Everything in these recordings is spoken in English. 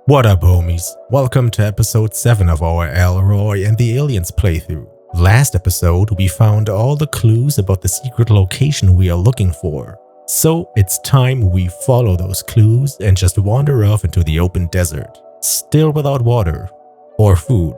What up, homies? Welcome to episode 7 of our Elroy and the Aliens playthrough. Last episode, we found all the clues about the secret location we are looking for. So it's time we follow those clues and just wander off into the open desert, still without water, or food,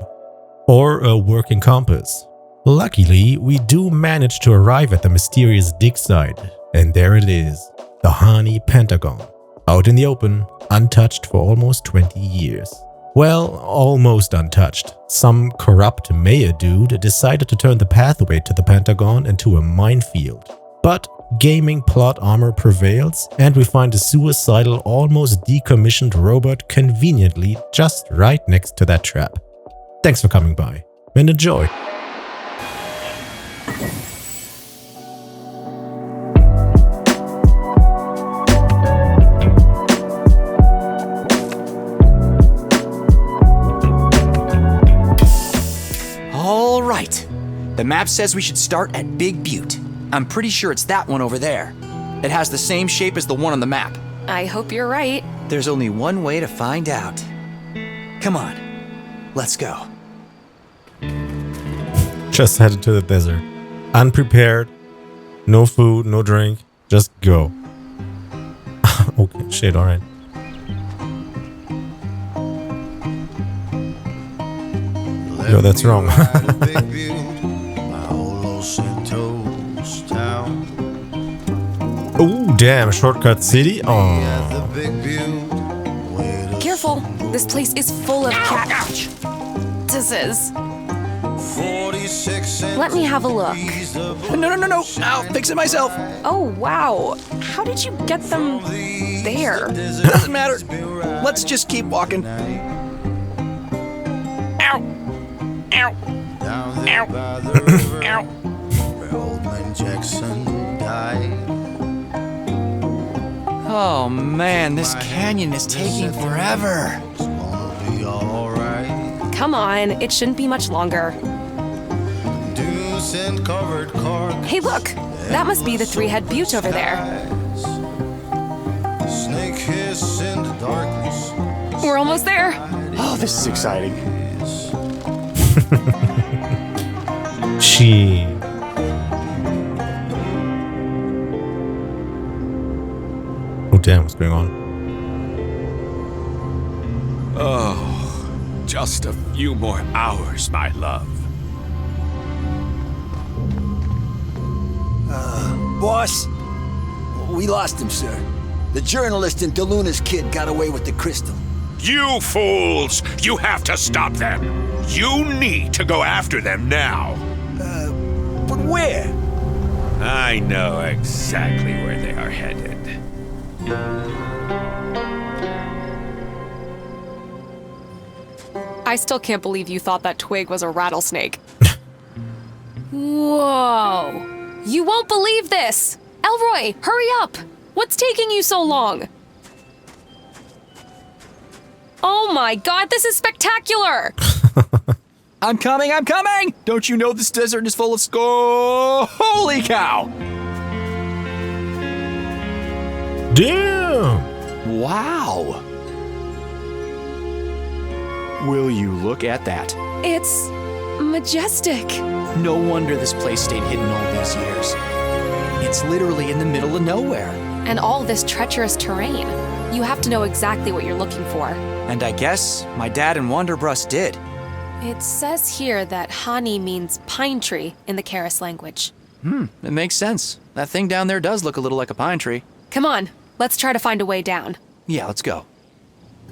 or a working compass. Luckily, we do manage to arrive at the mysterious dig site, and there it is, the Honey Pentagon, out in the open, untouched for almost 20 years. Well, almost untouched. Some corrupt mayor dude decided to turn the pathway to the Pentagon into a minefield. But gaming plot armor prevails, and we find a suicidal, almost decommissioned robot conveniently just right next to that trap. Thanks for coming by, and enjoy! The map says we should start at Big Butte. I'm pretty sure it's that one over there. It has the same shape as the one on the map. I hope you're right. There's only one way to find out. Come on, let's go. Just headed to the desert. Unprepared. No food, no drink. Just go. Okay, shit, alright. Yo, that's wrong. Oh, damn, shortcut city? Oh. Careful, this place is full of cactuses. Let me have a look. No. I'll fix it myself. Oh, wow. How did you get them there? Doesn't matter. Let's just keep walking. Ow. Ow. Ow. Ow. Oh man, this canyon is taking forever. Come on, it shouldn't be much longer. Hey, look! That must be the three-head butte over there. We're almost there. Oh, this is exciting. She. Oh damn, what's going on? Oh, just a few more hours, my love. Boss, we lost him, sir. The journalist and DeLuna's kid got away with the crystal. You fools! You have to stop them! You need to go after them now! But where? I know exactly where they are headed. I still can't believe you thought that twig was a rattlesnake. Whoa! You won't believe this! Elroy, hurry up! What's taking you so long? Oh my god, this is spectacular! I'm coming! Don't you know this desert is full of holy cow! Damn! Wow! Will you look at that? It's majestic. No wonder this place stayed hidden all these years. It's literally in the middle of nowhere. And all this treacherous terrain. You have to know exactly what you're looking for. And I guess my dad and Wundershake did. It says here that Hani means pine tree in the Karis language. It makes sense. That thing down there does look a little like a pine tree. Come on, let's try to find a way down. Yeah, let's go.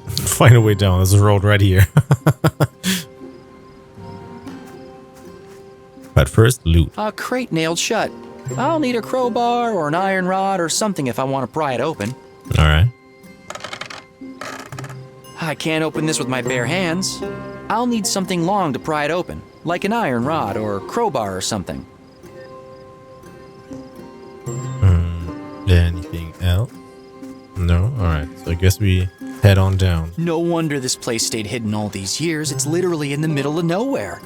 Find a way down. There's a road right here. But first, loot. A crate nailed shut. I'll need a crowbar or an iron rod or something if I want to pry it open. Alright. I can't open this with my bare hands. I'll need something long to pry it open, like an iron rod or crowbar or something. Anything else? No? Alright, so I guess we head on down. No wonder this place stayed hidden all these years. It's literally in the middle of nowhere.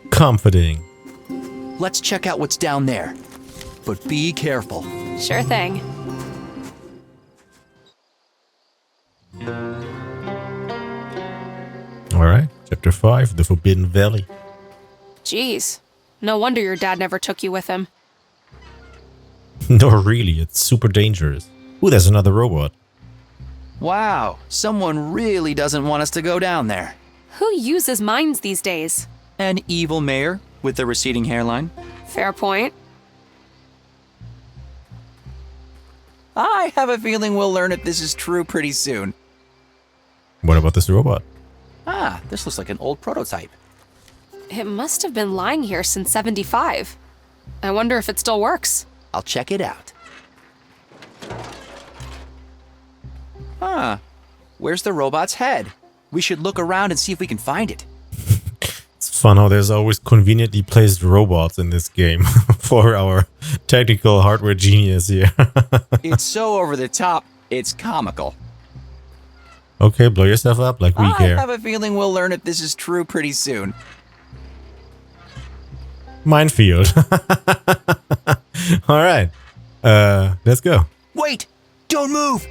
Comforting. Let's check out what's down there. But be careful. Sure thing. Alright, Chapter 5, The Forbidden Valley. Jeez. No wonder your dad never took you with him. No, really, it's super dangerous. Ooh, there's another robot. Wow, someone really doesn't want us to go down there. Who uses mines these days? An evil mayor with a receding hairline. Fair point. I have a feeling we'll learn if this is true pretty soon. What about this robot? Ah, this looks like an old prototype. It must have been lying here since 75. I wonder if it still works. I'll check it out. Huh. Where's the robot's head? We should look around and see if we can find it. It's fun how there's always conveniently placed robots in this game for our technical hardware genius here. It's so over the top, it's comical. Okay, blow yourself up like we I care. have a feeling we'll learn if this is true pretty soon. Minefield. Alright. Let's go. Wait! Don't move!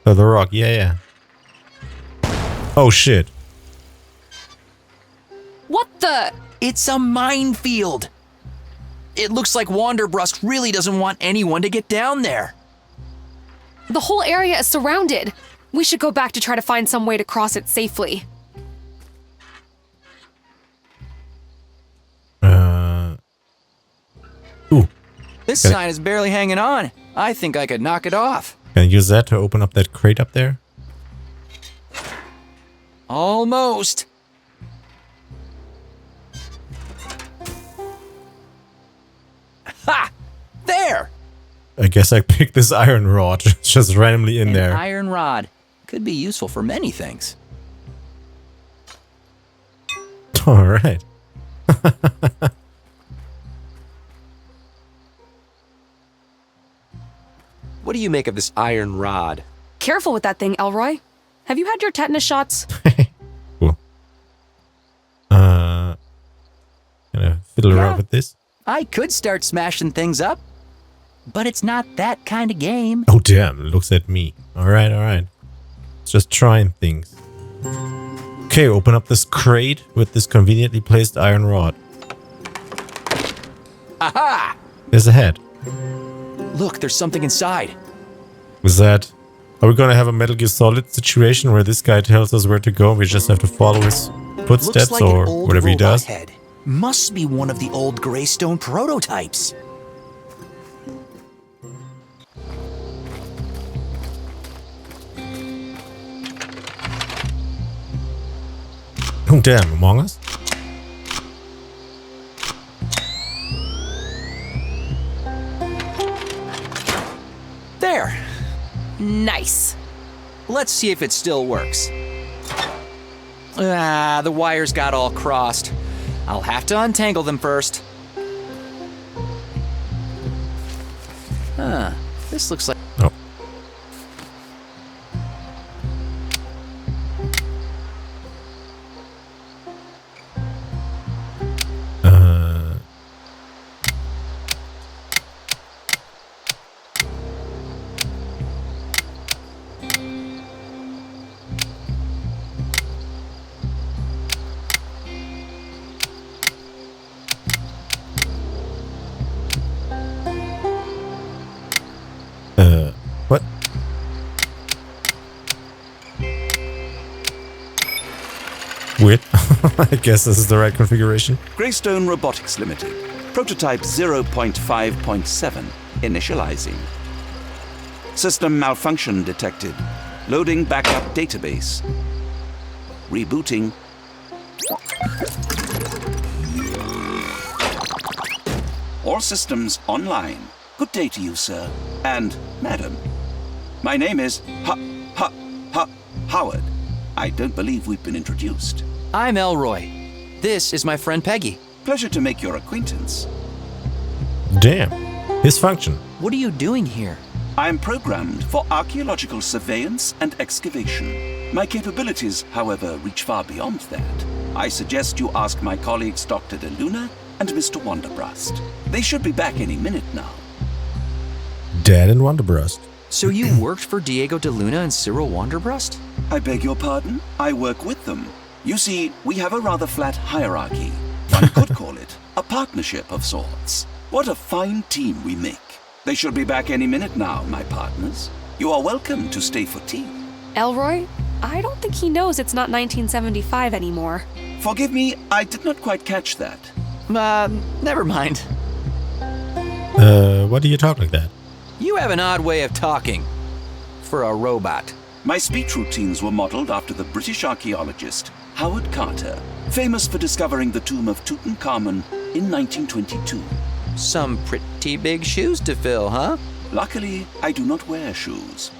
Oh, the rock, yeah. Oh shit. What the? It's a minefield! It looks like Wanderbrust really doesn't want anyone to get down there. The whole area is surrounded. We should go back to try to find some way to cross it safely. Ooh. This Okay. sign is barely hanging on. I think I could knock it off. Can I use that to open up that crate up there? Almost. Ha! There! I guess I picked this iron rod just randomly in An there. iron rod. Could be useful for many things. Alright. What do you make of this iron rod? Careful with that thing, Elroy. Have you had your tetanus shots? Cool. Gonna fiddle around with this. I could start smashing things up, but it's not that kind of game. Oh damn, it looks at me. Alright. It's just trying things. Okay, open up this crate with this conveniently placed iron rod. Aha! There's a head. Look, there's something inside. Was that... Are we gonna have a Metal Gear Solid situation where this guy tells us where to go and we just have to follow his footsteps Looks like or an old whatever he robot does? head. Must be one of the old Greystone prototypes. Oh damn, Among Us? There. Nice. Let's see if it still works. Ah, the wires got all crossed. I'll have to untangle them first. Huh. This looks like... Oh. What? Weird. I guess this is the right configuration. Greystone Robotics Limited. Prototype 0.5.7. Initializing. System malfunction detected. Loading backup database. Rebooting. All systems online. Good day to you, sir. And madam. My name is Howard. I don't believe we've been introduced. I'm Elroy. This is my friend Peggy. Pleasure to make your acquaintance. Damn. His function. What are you doing here? I am programmed for archaeological surveillance and excavation. My capabilities, however, reach far beyond that. I suggest you ask my colleagues Dr. DeLuna and Mr. Wonderbrust. They should be back any minute now. Dad and Wunderbrust. So you worked for Diego DeLuna and Cyril Wonderbrust? I beg your pardon? I work with them. You see, we have a rather flat hierarchy. One could call it a partnership of sorts. What a fine team we make. They should be back any minute now, my partners. You are welcome to stay for tea. Elroy, I don't think he knows it's not 1975 anymore. Forgive me, I did not quite catch that. Never mind. What do you talk like that? You have an odd way of talking. For a robot. My speech routines were modeled after the British archaeologist Howard Carter, famous for discovering the tomb of Tutankhamun in 1922. Some pretty big shoes to fill, huh? Luckily, I do not wear shoes.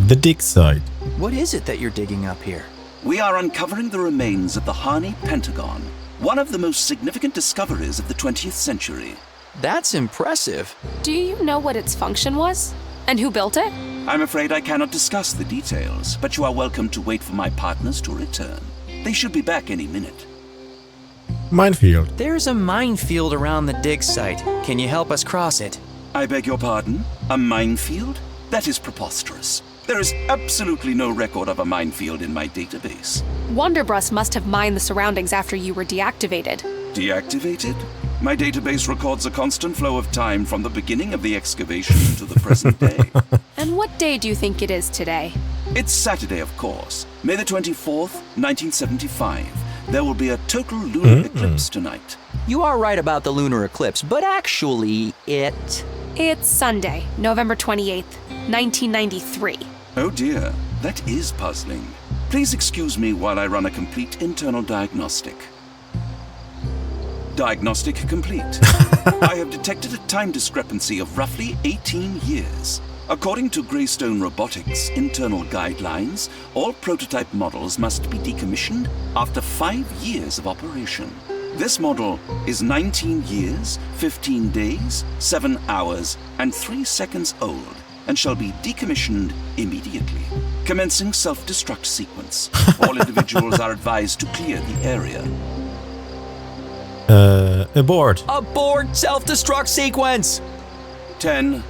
The dig site. What is it that you're digging up here? We are uncovering the remains of the Hani Pentagon, one of the most significant discoveries of the 20th century. That's impressive. Do you know what its function was? And who built it? I'm afraid I cannot discuss the details, but you are welcome to wait for my partners to return. They should be back any minute. Minefield. There's a minefield around the dig site. Can you help us cross it? I beg your pardon? A minefield? That is preposterous. There is absolutely no record of a minefield in my database. Wonderbrust must have mined the surroundings after you were deactivated. Deactivated? My database records a constant flow of time from the beginning of the excavation to the present day. And what day do you think it is today? It's Saturday, of course. May the 24th, 1975. There will be a total lunar eclipse tonight. You are right about the lunar eclipse, but actually, It's Sunday, November 28th, 1993. Oh dear, that is puzzling. Please excuse me while I run a complete internal diagnostic. Diagnostic complete. I have detected a time discrepancy of roughly 18 years. According to Greystone Robotics' internal guidelines, all prototype models must be decommissioned after 5 years of operation. This model is 19 years, 15 days, 7 hours, and 3 seconds old, and shall be decommissioned immediately. Commencing self-destruct sequence. All individuals are advised to clear the area. Abort. abort self-destruct sequence! 10,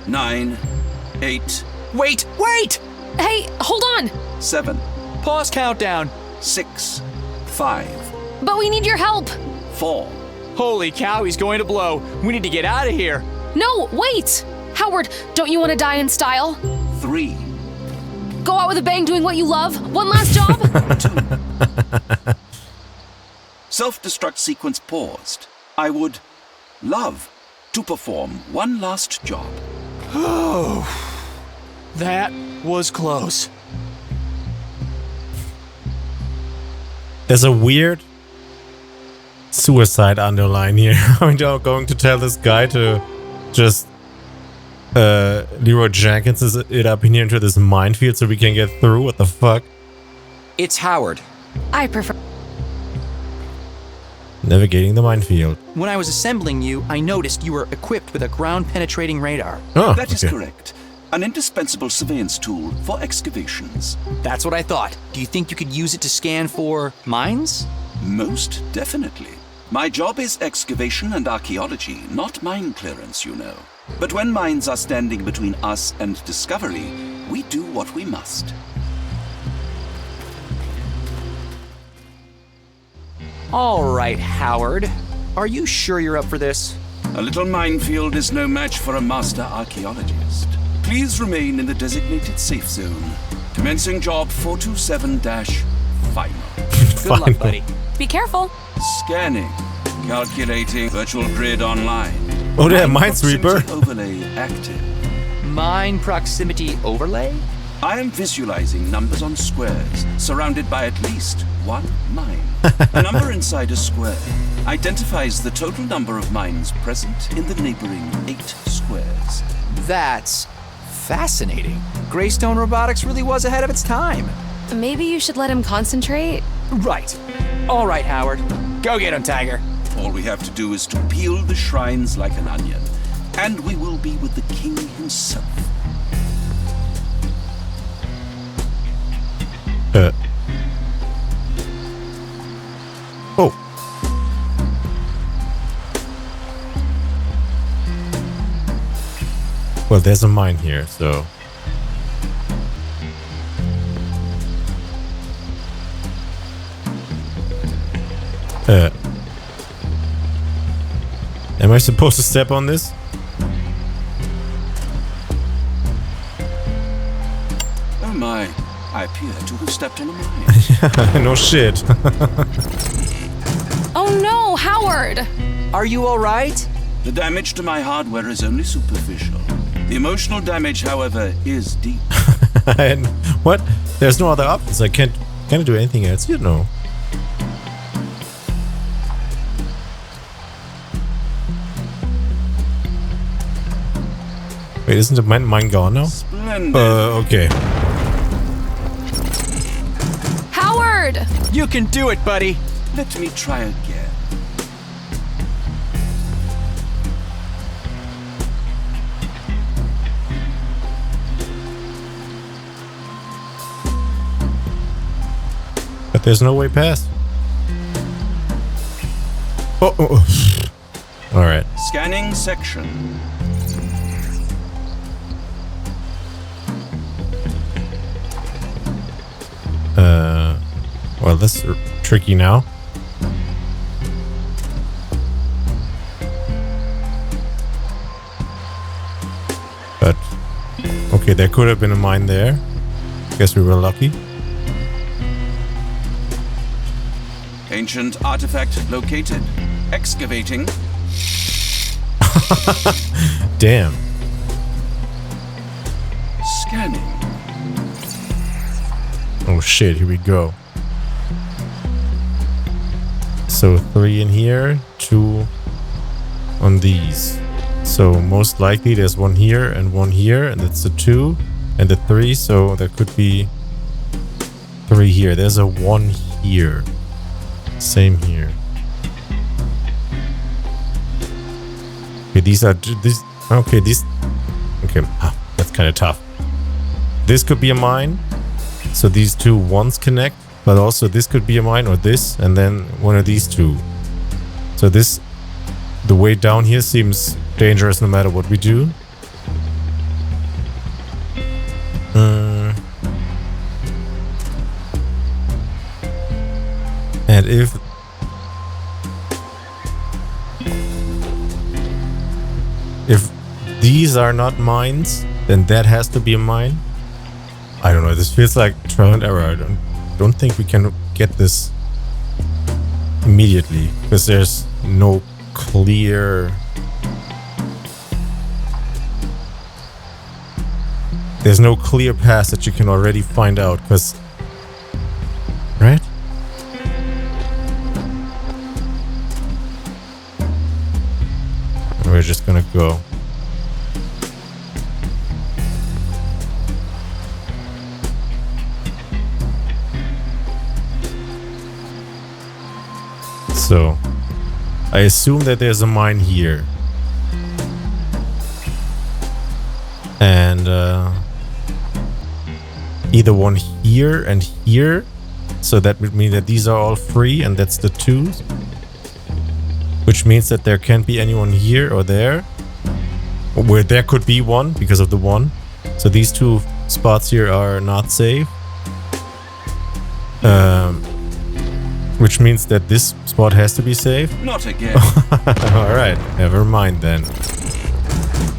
9, 8, Wait! Hey, hold on! 7, Pause countdown. 6, 5, But we need your help! 4, Holy cow, he's going to blow. We need to get out of here. No, wait! Howard, don't you want to die in style? 3, Go out with a bang doing what you love? One last job? 2. Self-destruct sequence paused. I would love to perform one last job. That was close. There's a weird suicide underline here. I'm going to tell this guy to just Leroy Jenkins it up in here into this minefield so we can get through. What the fuck? It's Howard. I prefer. Navigating the minefield. When I was assembling you, I noticed you were equipped with a ground-penetrating radar. Oh, That is okay. correct. An indispensable surveillance tool for excavations. That's what I thought. Do you think you could use it to scan for mines? Most definitely. My job is excavation and archaeology, not mine clearance, you know. But when mines are standing between us and discovery, we do what we must. All right, Howard. Are you sure you're up for this? A little minefield is no match for a master archaeologist. Please remain in the designated safe zone. Commencing job 427-final. Good luck, buddy. Be careful. Scanning. Calculating virtual grid online. Oh, yeah, Mine Minesweeper. proximity overlay active. Mine proximity overlay? I am visualizing numbers on squares, surrounded by at least one mine. A number inside a square identifies the total number of mines present in the neighboring 8 squares. That's fascinating. Greystone Robotics really was ahead of its time. Maybe you should let him concentrate. Right. All right, Howard. Go get him, Tiger. All we have to do is to peel the shrines like an onion, and we will be with the king himself. Well, there's a mine here, so... Am I supposed to step on this? Oh my, I appear to have stepped on a mine. No shit. Oh no, Howard! Are you alright? The damage to my hardware is only superficial. The emotional damage, however, is deep. And what? There's no other options. I can't do anything else, you know. Wait, isn't the mine gone now? Splendid. Okay. Howard! You can do it, buddy. Let me try again. But there's no way past. Oh. All right. Scanning section. Well, this is tricky now. But okay, there could have been a mine there. Guess we were lucky. Ancient artifact located. Excavating. Damn. Scanning. Oh shit, here we go. So 3 in here, 2 on these. So most likely there's 1 here, and that's the 2 and the 3, so there could be 3 here. There's a 1 here. Same here. Okay, these are okay, that's kind of tough. This could be a mine. So these 2 ones connect, but also this could be a mine, or this, and then one of these 2. So this, the way down here seems dangerous no matter what we do. And if these are not mines, then that has to be a mine. I don't know, this feels like trial and error. I don't think we can get this immediately, because there's no clear... There's no clear path that you can already find out, because... Right? We're just gonna go. So, I assume that there's a mine here. And either one here and here. So that would mean that these are all free, and that's the 2s. Which means that there can't be anyone here or there. Where there could be one because of the 1. So these 2 spots here are not safe. Which means that this spot has to be safe. Not again. Alright, never mind then.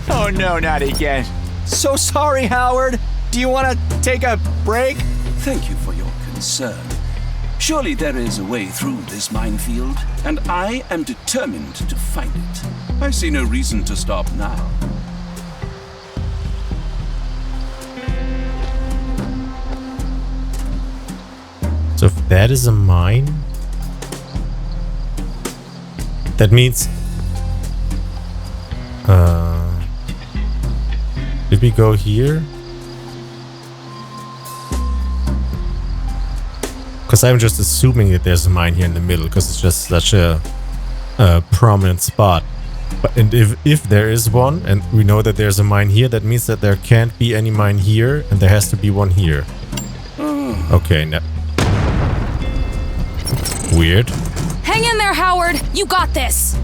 Oh no, not again. So sorry, Howard. Do you want to take a break? Thank you for your concern. Surely there is a way through this minefield, and I am determined to find it. I see no reason to stop now. So if that is a mine, that means... did we go here? Because I'm just assuming that there's a mine here in the middle, because it's just such a prominent spot. But and if there is one, and we know that there's a mine here, that means that there can't be any mine here, and there has to be one here. Okay, now... Weird. Hang in there, Howard! You got this!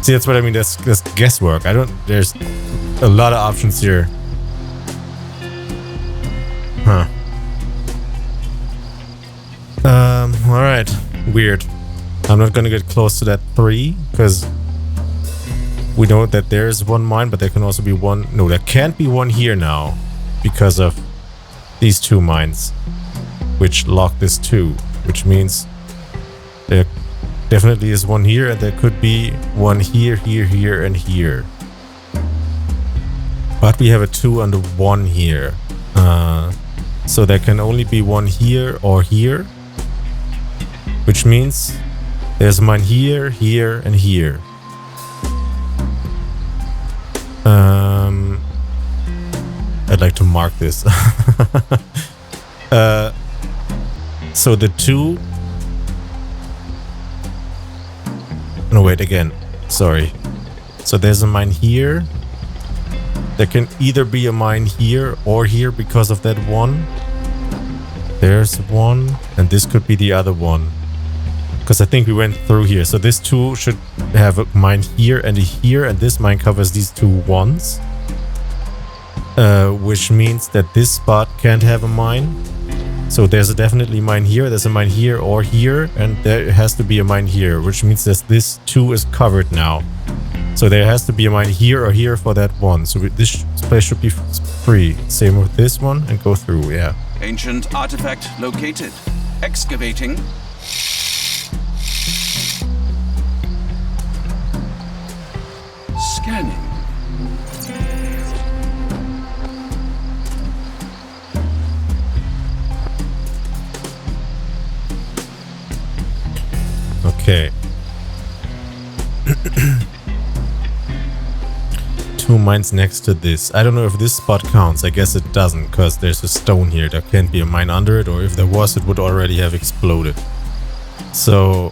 See, that's what I mean. That's guesswork. There's a lot of options here. Huh. Alright. Weird. I'm not gonna get close to that 3, because we know that there's one mine, but there can also be one. No, there can't be one here now because of these 2 mines, which lock this 2, which means there definitely is one here, and there could be one here, here, here, and here. But we have a 2 and a 1 here. So there can only be one here or here, which means there's a mine here, here, and here. I'd like to mark this. So the 2. No, wait, again. Sorry. So there's a mine here. There can either be a mine here or here because of that 1. There's 1. And this could be the other one. Because I think we went through here. So this 2 should have a mine here and a here. And this mine covers these 2 1s. Which means that this spot can't have a mine. So there's a definitely mine here. There's a mine here or here. And there has to be a mine here. Which means that this 2 is covered now. So there has to be a mine here or here for that 1. So this place should be free. Same with this one and go through, yeah. Ancient artifact located. Excavating. Scanning. Okay. 2 mines next to this. I don't know if this spot counts. I guess it doesn't, because there's a stone here. There can't be a mine under it, or if there was, it would already have exploded. So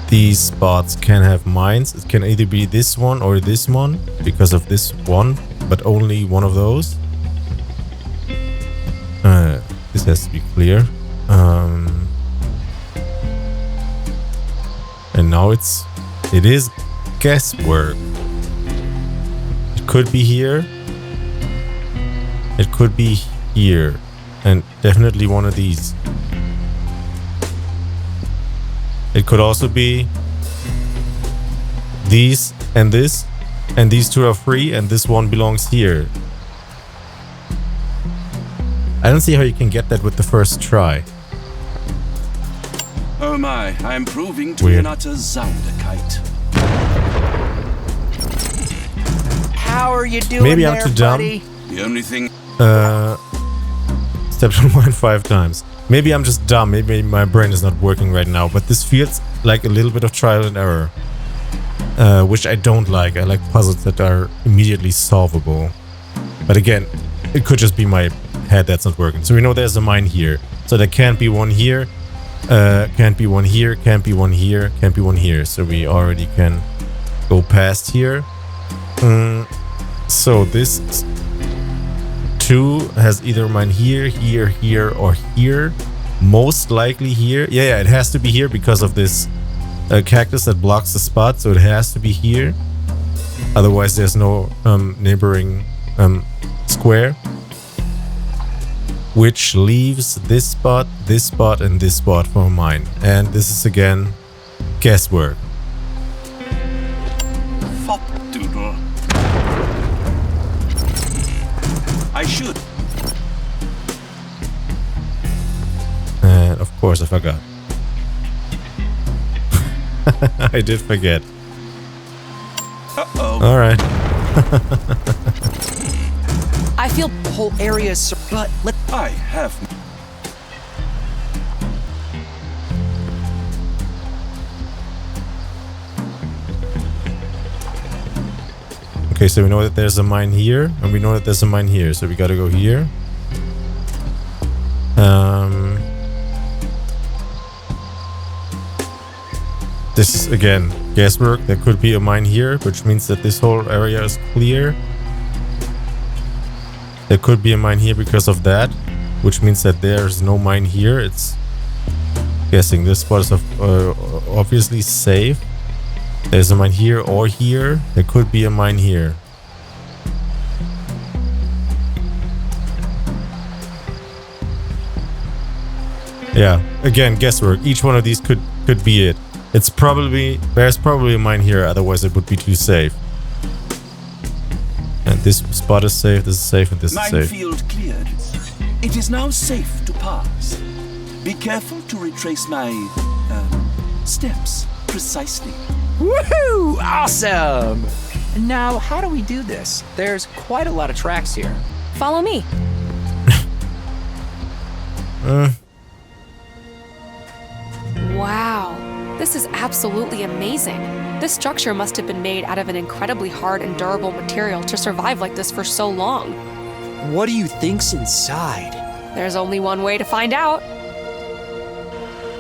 these spots can have mines. It can either be this one or this one because of this one, but only one of those. This has to be clear. And now it is guesswork. It could be here. It could be here. And definitely one of these. It could also be these and this. And these 2 are free and this one belongs here. I don't see how you can get that with the first try. Oh my, I'm proving to be Weird. an utter Soundekite. How are you doing Maybe I'm there, too dumb. buddy? The only thing Stepped on mine 5 times. Maybe I'm just dumb. Maybe my brain is not working right now. But this feels like a little bit of trial and error. Which I don't like. I like puzzles that are immediately solvable. But again, it could just be my head that's not working. So we know there's a mine here. So there can't be one here. Can't be one here. Can't be one here. Can't be one here. So we already can go past here. So this 2 has either mine here, here, here, or here. Most likely here. Yeah, it has to be here because of this cactus that blocks the spot. So it has to be here. Otherwise, there's no neighboring square. Which leaves this spot, and this spot for mine. And this is again guesswork. fop doodle. I should. And of course I forgot. I did forget. Uh-oh. Alright. I feel the whole area is but let I have. Okay, so we know that there's a mine here, and we know that there's a mine here, so we gotta go here. This is again guesswork. There could be a mine here, which means that this whole area is clear. There could be a mine here because of that, which means that there's no mine here. It's guessing this spot is obviously safe. There's a mine here or here. There could be a mine here. Yeah, again, guesswork. Each one of these could be it. There's probably a mine here, otherwise it would be too safe. And this spot is safe, this is safe, and this is safe. Minefield cleared. It is now safe to pass. Be careful to retrace my steps precisely. Woohoo! Awesome! Now, how do we do this? There's quite a lot of tracks here. Follow me. Wow, this is absolutely amazing. This structure must have been made out of an incredibly hard and durable material to survive like this for so long. What do you think's inside? There's only one way to find out.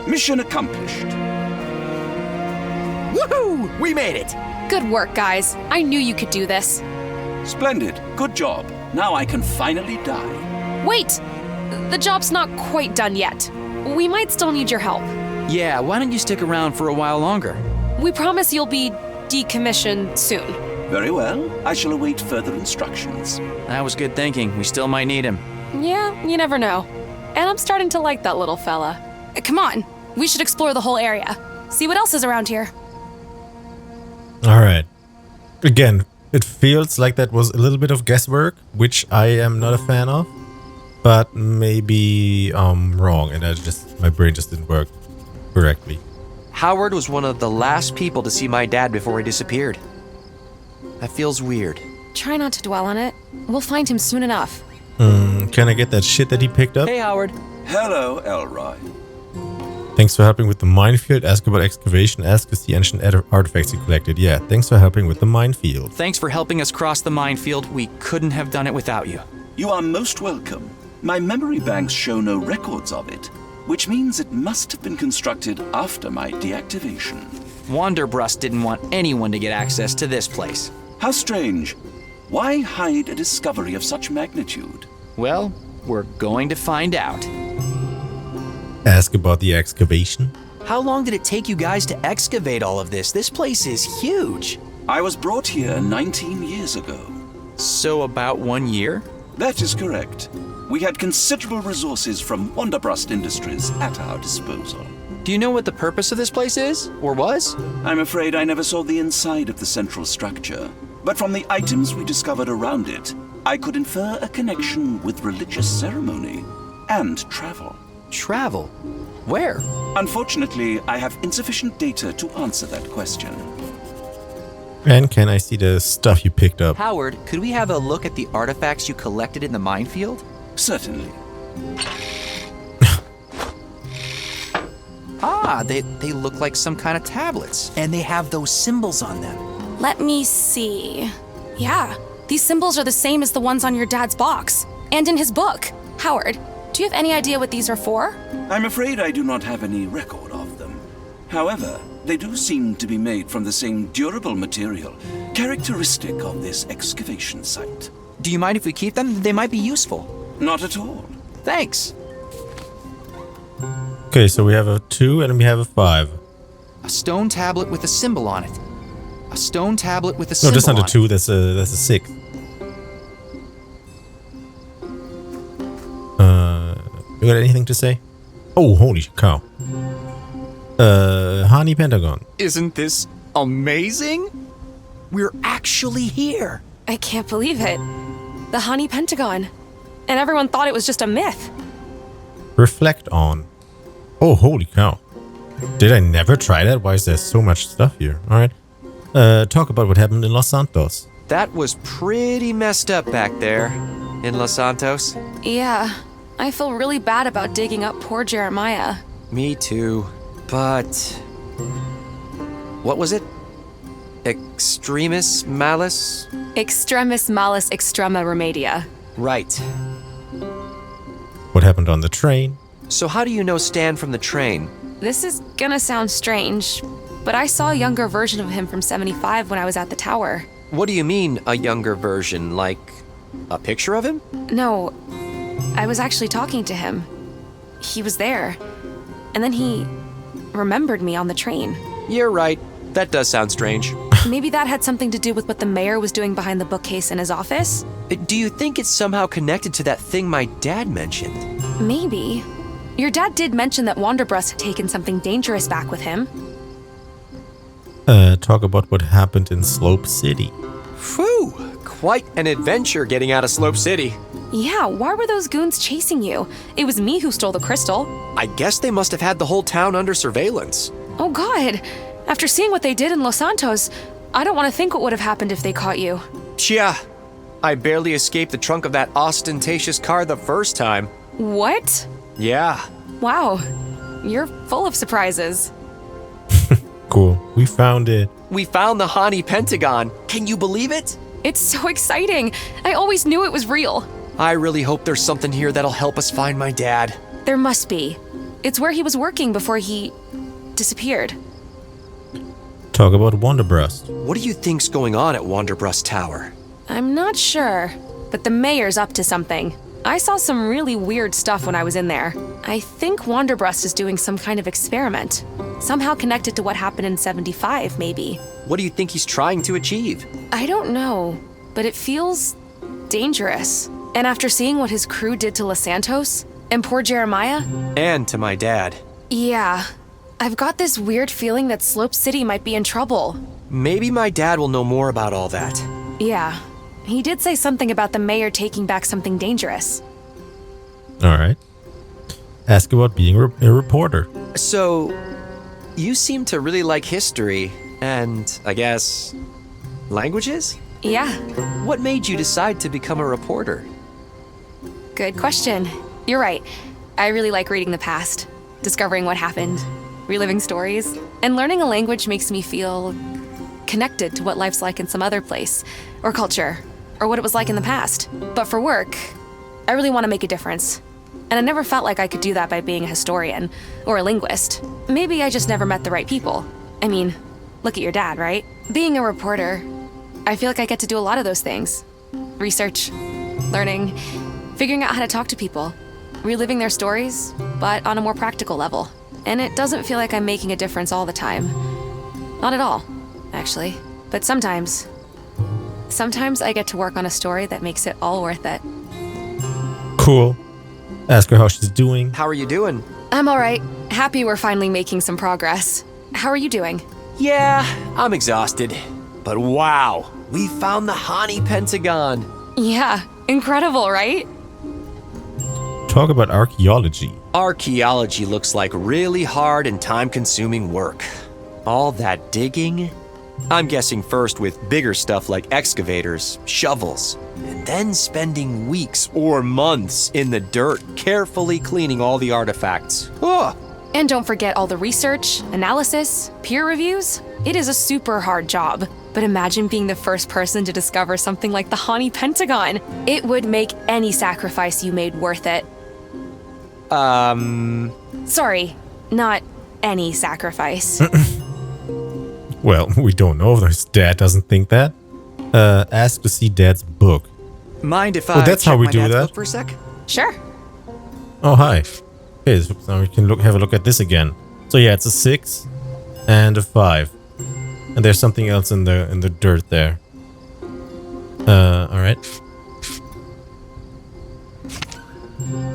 Mission accomplished. Woohoo! We made it! Good work, guys. I knew you could do this. Splendid. Good job. Now I can finally die. Wait! The job's not quite done yet. We might still need your help. Yeah, why don't you stick around for a while longer? We promise you'll be decommissioned soon. Very well. I shall await further instructions. That was good thinking. We still might need him. Yeah, you never know. And I'm starting to like that little fella. Come on, we should explore the whole area. See what else is around here. Alright. Again, it feels like that was a little bit of guesswork, which I am not a fan of. But maybe I'm wrong and my brain just didn't work correctly. Howard was one of the last people to see my dad before he disappeared. That feels weird. Try not to dwell on it. We'll find him soon enough. Can I get that shit that he picked up? Hey, Howard. Hello, Elroy. Thanks for helping with the minefield. Ask about excavation. Ask us the ancient artifacts you collected. Yeah, thanks for helping with the minefield. Thanks for helping us cross the minefield. We couldn't have done it without you. You are most welcome. My memory banks show no records of it, which means it must have been constructed after my deactivation. Wanderbrust didn't want anyone to get access to this place. How strange. Why hide a discovery of such magnitude? Well, we're going to find out. Ask about the excavation. How long did it take you guys to excavate all of this? This place is huge. I was brought here 19 years ago. So about 1 year? That is correct. We had considerable resources from Wunderbrust Industries at our disposal. Do you know what the purpose of this place is? Or was? I'm afraid I never saw the inside of the central structure, but from the items we discovered around it, I could infer a connection with religious ceremony and travel. Travel? Where? Unfortunately, I have insufficient data to answer that question. And can I see the stuff you picked up? Howard, could we have a look at the artifacts you collected in the minefield? Certainly. They look like some kind of tablets, and they have those symbols on them. Let me see. Yeah, these symbols are the same as the ones on your dad's box and in his book. Howard, do you have any idea what these are for? I'm afraid I do not have any record of them. However, they do seem to be made from the same durable material characteristic of this excavation site. Do you mind if we keep them? They might be useful. Not at all. Thanks. Okay, so we have a 2 and we have a 5. A stone tablet with a symbol on it. A stone tablet with a No, symbol that's not a on 2, it. that's a 6. You got anything to say? Oh, holy cow. Honey Pentagon. Isn't this amazing? We're actually here. I can't believe it. The Honey Pentagon. And everyone thought it was just a myth. Reflect on. Oh, holy cow. Did I never try that? Why is there so much stuff here? Alright. Talk about what happened in Los Santos. That was pretty messed up back there in Los Santos. Yeah, I feel really bad about digging up poor Jeremiah. Me too. But what was it? Extremis malice? Extremis malus extrema remedia. Right. What happened on the train? So how do you know Stan from the train? This is gonna sound strange, but I saw a younger version of him from 75 when I was at the tower. What do you mean, a younger version? Like a picture of him? No, I was actually talking to him. He was there. And then he remembered me on the train. You're right. That does sound strange. Maybe that had something to do with what the mayor was doing behind the bookcase in his office? Do you think it's somehow connected to that thing my dad mentioned? Maybe. Your dad did mention that Wundershake had taken something dangerous back with him. Talk about what happened in Slope City. Phew! Quite an adventure getting out of Slope City. Yeah, why were those goons chasing you? It was me who stole the crystal. I guess they must have had the whole town under surveillance. Oh god. After seeing what they did in Los Santos, I don't want to think what would have happened if they caught you. Chia, I barely escaped the trunk of that ostentatious car the first time. What? Yeah. Wow. You're full of surprises. Cool. We found it. We found the Hani Pentagon. Can you believe it? It's so exciting. I always knew it was real. I really hope there's something here that'll help us find my dad. There must be. It's where he was working before he disappeared. Talk about Wundershake. What do you think's going on at Wundershake Tower? I'm not sure, but the mayor's up to something. I saw some really weird stuff when I was in there. I think Wundershake is doing some kind of experiment. Somehow connected to what happened in 75, maybe. What do you think he's trying to achieve? I don't know, but it feels dangerous. And after seeing what his crew did to Los Santos, and poor Jeremiah? And to my dad. Yeah, I've got this weird feeling that Slope City might be in trouble. Maybe my dad will know more about all that. Yeah, he did say something about the mayor taking back something dangerous. Alright. Ask about being a reporter. So, you seem to really like history, and, I guess, languages? Yeah, What made you decide to become a reporter? good question. You're right. I really like reading the past, discovering what happened, reliving stories, and learning a language makes me feel connected to what life's like in some other place, or culture, or what it was like in the past. But for work, I really want to make a difference. And I never felt like I could do that by being a historian or a linguist. Maybe I just never met the right people. I mean, look at your dad, right? Being a reporter, I feel like I get to do a lot of those things. Research, learning, figuring out how to talk to people, reliving their stories, but on a more practical level. And it doesn't feel like I'm making a difference all the time. Not at all, actually. But sometimes I get to work on a story that makes it all worth it. Cool. Ask her how she's doing. How are you doing? I'm all right. Happy we're finally making some progress. How are you doing? Yeah, I'm exhausted. But wow, we found the Hani Pentagon. Yeah, incredible, right? Talk about archaeology. Archaeology looks like really hard and time-consuming work. All that digging? I'm guessing first with bigger stuff like excavators, shovels, and then spending weeks or months in the dirt carefully cleaning all the artifacts. Ugh. And don't forget all the research, analysis, peer reviews. It is a super hard job. But imagine being the first person to discover something like the Hani Pentagon. It would make any sacrifice you made worth it. Sorry, not any sacrifice. Well, we don't know if his dad doesn't think that. Ask to see dad's book. Mind if Oh, I that's check how we my do dad's that? book for a sec? Sure. Oh, hi. Okay, so now we can have a look at this again. So yeah, it's a 6 and a 5. And there's something else in the dirt there. Alright.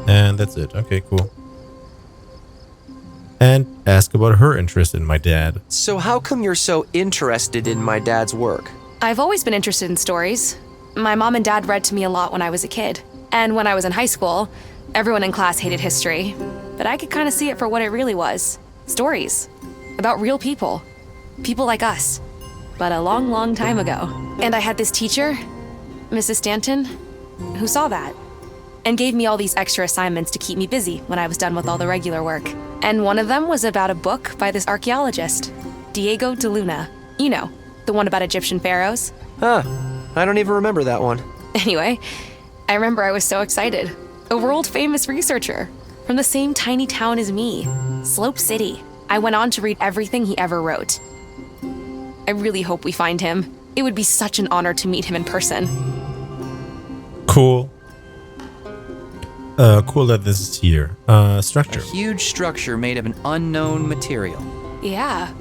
And that's it. Okay, cool. And ask about her interest in my dad. So how come you're so interested in my dad's work? I've always been interested in stories. My mom and dad read to me a lot when I was a kid. And when I was in high school, everyone in class hated history. But I could kind of see it for what it really was. Stories. About real people. People like us. But a long, long time ago. And I had this teacher, Mrs. Stanton, who saw that. And gave me all these extra assignments to keep me busy when I was done with all the regular work. And one of them was about a book by this archaeologist, Diego de Luna. You know, the one about Egyptian pharaohs. Huh, I don't even remember that one. Anyway, I remember I was so excited. A world-famous researcher from the same tiny town as me, Slope City. I went on to read everything he ever wrote. I really hope we find him. It would be such an honor to meet him in person. Cool. Cool that this is here. Structure. A huge structure made of an unknown material. Yeah,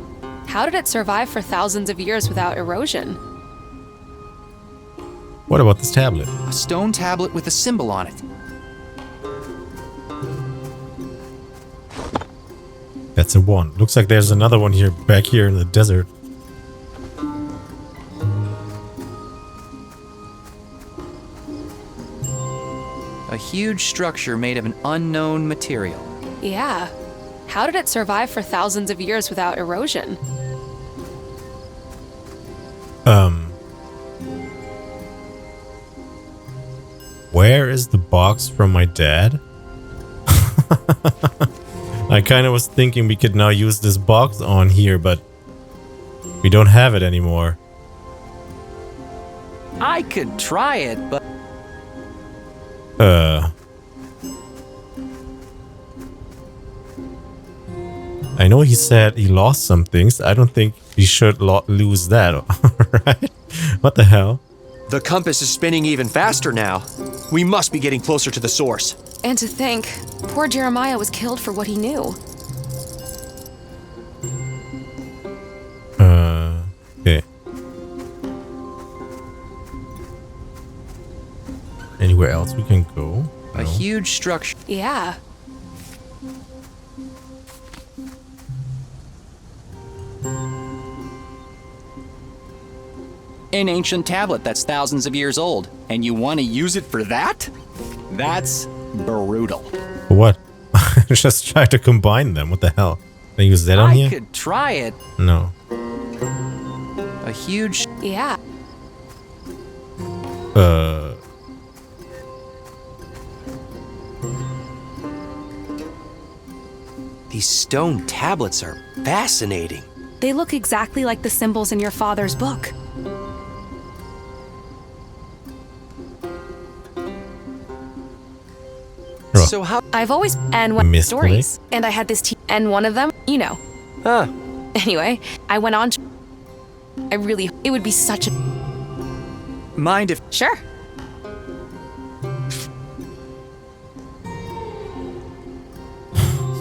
How did it survive for thousands of years without erosion? What about this tablet? A stone tablet with a symbol on it. That's a 1. Looks like there's another one here, back here in the desert. A huge structure made of an unknown material. Yeah. How did it survive for thousands of years without erosion? Where is the box from my dad? I kind of was thinking we could now use this box on here, but we don't have it anymore. I could try it, but... I know he said he lost some things. I don't think he should lose that, right? What the hell? The compass is spinning even faster now. We must be getting closer to the source. And to think, poor Jeremiah was killed for what he knew. Okay. Anywhere else we can go? A No. huge structure. Yeah. An ancient tablet that's thousands of years old, and you want to use it for that? That's brutal. For what? Just try to combine them. What the hell? Can I use that on I here? could try it. No. A huge... Yeah. These stone tablets are fascinating. They look exactly like the symbols in your father's book. So how... I've always and one Missed stories, and I had this and one of them, you know. Huh. Anyway, I went on. I really, it would be such a Mind if... sure.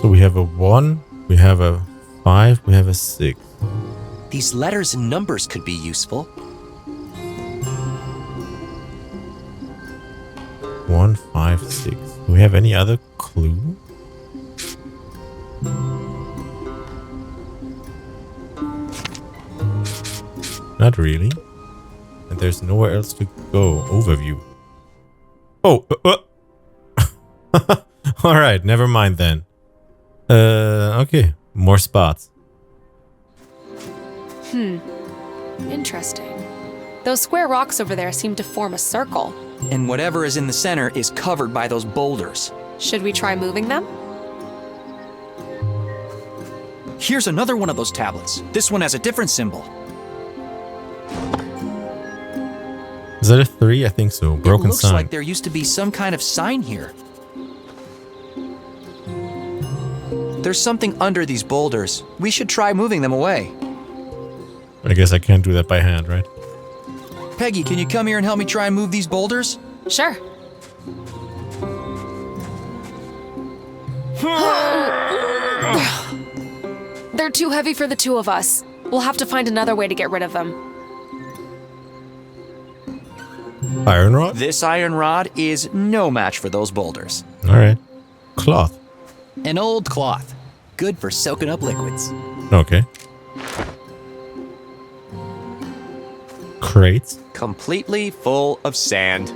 So we have a 1, we have a 5, we have a 6. These letters and numbers could be useful. 1, 5, 6. Do we have any other clue? Not really. And there's nowhere else to go. Overview. Oh! Alright, never mind then. Okay. More spots. Interesting. Those square rocks over there seem to form a circle. And whatever is in the center is covered by those boulders. Should we try moving them? Here's another one of those tablets. This one has a different symbol. Is that a 3? I think so. Broken It looks sign. like there used to be some kind of sign here. There's something under these boulders. We should try moving them away. I guess I can't do that by hand, right? Peggy, can you come here and help me try and move these boulders? Sure. They're too heavy for the two of us. We'll have to find another way to get rid of them. Iron rod? This iron rod is no match for those boulders. Alright. Cloth. An old cloth. Good for soaking up liquids. Okay. Crates. Completely full of sand.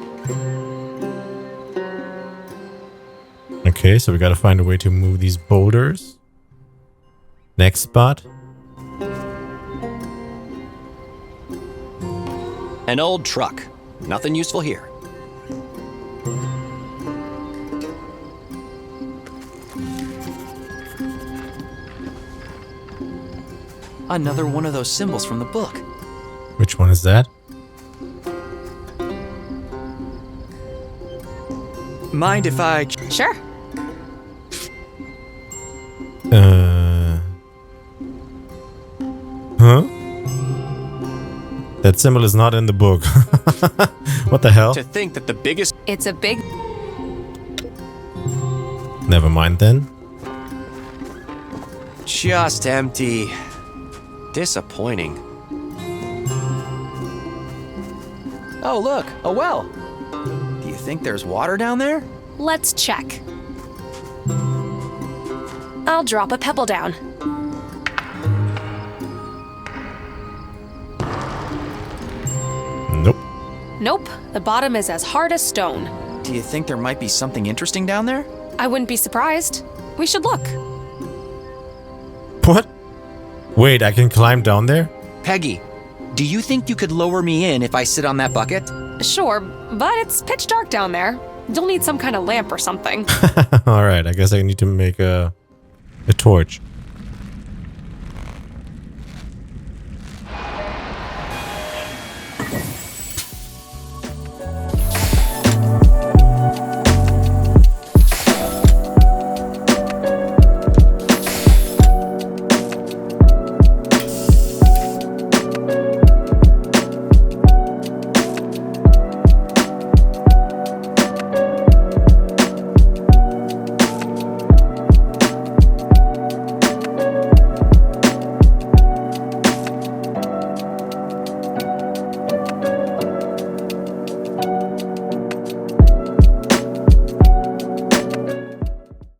Okay, so we gotta find a way to move these boulders. Next spot. An old truck. Nothing useful here. Another one of those symbols from the book. Which one is that? Mind if I... Sure. Huh? That symbol is not in the book. What the hell? To think that the biggest... It's a big... Never mind then. Just empty. Disappointing. Oh, look, a well. Do you think there's water down there? Let's check. I'll drop a pebble down. Nope. Nope, the bottom is as hard as stone. Do you think there might be something interesting down there? I wouldn't be surprised. We should look. What? Wait, I can climb down there? Peggy, do you think you could lower me in if I sit on that bucket? Sure, but it's pitch dark down there. You'll need some kind of lamp or something. Alright, I guess I need to make a torch.